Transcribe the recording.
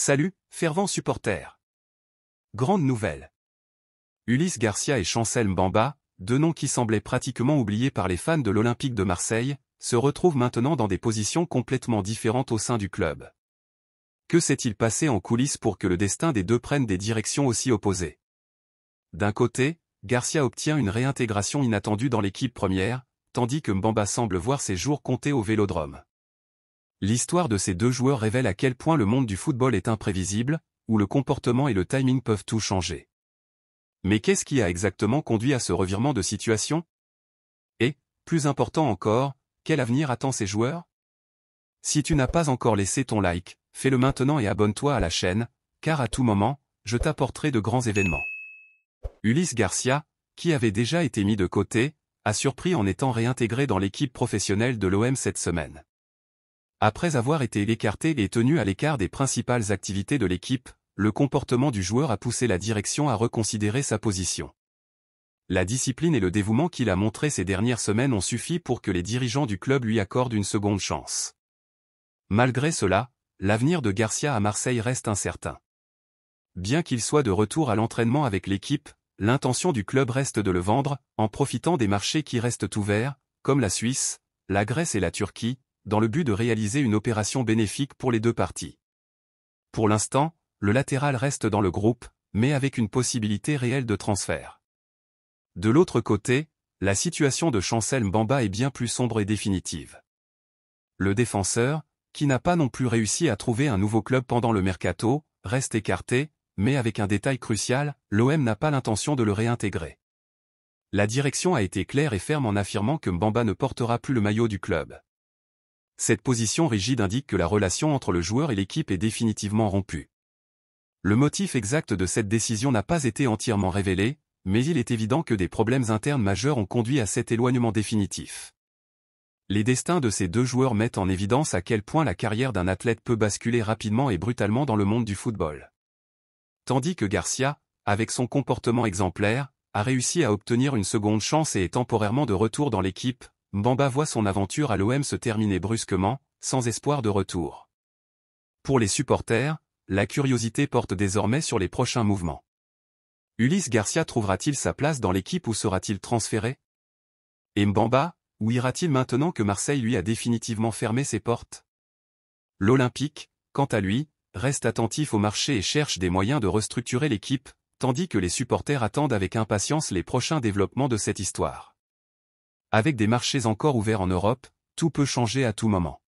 Salut, fervents supporters. Grande nouvelle. Ulysse Garcia et Chancel Mbamba, deux noms qui semblaient pratiquement oubliés par les fans de l'Olympique de Marseille, se retrouvent maintenant dans des positions complètement différentes au sein du club. Que s'est-il passé en coulisses pour que le destin des deux prenne des directions aussi opposées? D'un côté, Garcia obtient une réintégration inattendue dans l'équipe première, tandis que Mbamba semble voir ses jours comptés au Vélodrome. L'histoire de ces deux joueurs révèle à quel point le monde du football est imprévisible, où le comportement et le timing peuvent tout changer. Mais qu'est-ce qui a exactement conduit à ce revirement de situation? Et, plus important encore, quel avenir attend ces joueurs? Si tu n'as pas encore laissé ton like, fais-le maintenant et abonne-toi à la chaîne, car à tout moment, je t'apporterai de grands événements. Ulysse Garcia, qui avait déjà été mis de côté, a surpris en étant réintégré dans l'équipe professionnelle de l'OM cette semaine. Après avoir été écarté et tenu à l'écart des principales activités de l'équipe, le comportement du joueur a poussé la direction à reconsidérer sa position. La discipline et le dévouement qu'il a montré ces dernières semaines ont suffi pour que les dirigeants du club lui accordent une seconde chance. Malgré cela, l'avenir de Garcia à Marseille reste incertain. Bien qu'il soit de retour à l'entraînement avec l'équipe, l'intention du club reste de le vendre, en profitant des marchés qui restent ouverts, comme la Suisse, la Grèce et la Turquie, dans le but de réaliser une opération bénéfique pour les deux parties. Pour l'instant, le latéral reste dans le groupe, mais avec une possibilité réelle de transfert. De l'autre côté, la situation de Chancel Mbamba est bien plus sombre et définitive. Le défenseur, qui n'a pas non plus réussi à trouver un nouveau club pendant le mercato, reste écarté, mais avec un détail crucial, l'OM n'a pas l'intention de le réintégrer. La direction a été claire et ferme en affirmant que Mbamba ne portera plus le maillot du club. Cette position rigide indique que la relation entre le joueur et l'équipe est définitivement rompue. Le motif exact de cette décision n'a pas été entièrement révélé, mais il est évident que des problèmes internes majeurs ont conduit à cet éloignement définitif. Les destins de ces deux joueurs mettent en évidence à quel point la carrière d'un athlète peut basculer rapidement et brutalement dans le monde du football. Tandis que Garcia, avec son comportement exemplaire, a réussi à obtenir une seconde chance et est temporairement de retour dans l'équipe, Mbamba voit son aventure à l'OM se terminer brusquement, sans espoir de retour. Pour les supporters, la curiosité porte désormais sur les prochains mouvements. Ulysse Garcia trouvera-t-il sa place dans l'équipe ou sera-t-il transféré? Et Mbamba, où ira-t-il maintenant que Marseille lui a définitivement fermé ses portes? L'Olympique, quant à lui, reste attentif au marché et cherche des moyens de restructurer l'équipe, tandis que les supporters attendent avec impatience les prochains développements de cette histoire. Avec des marchés encore ouverts en Europe, tout peut changer à tout moment.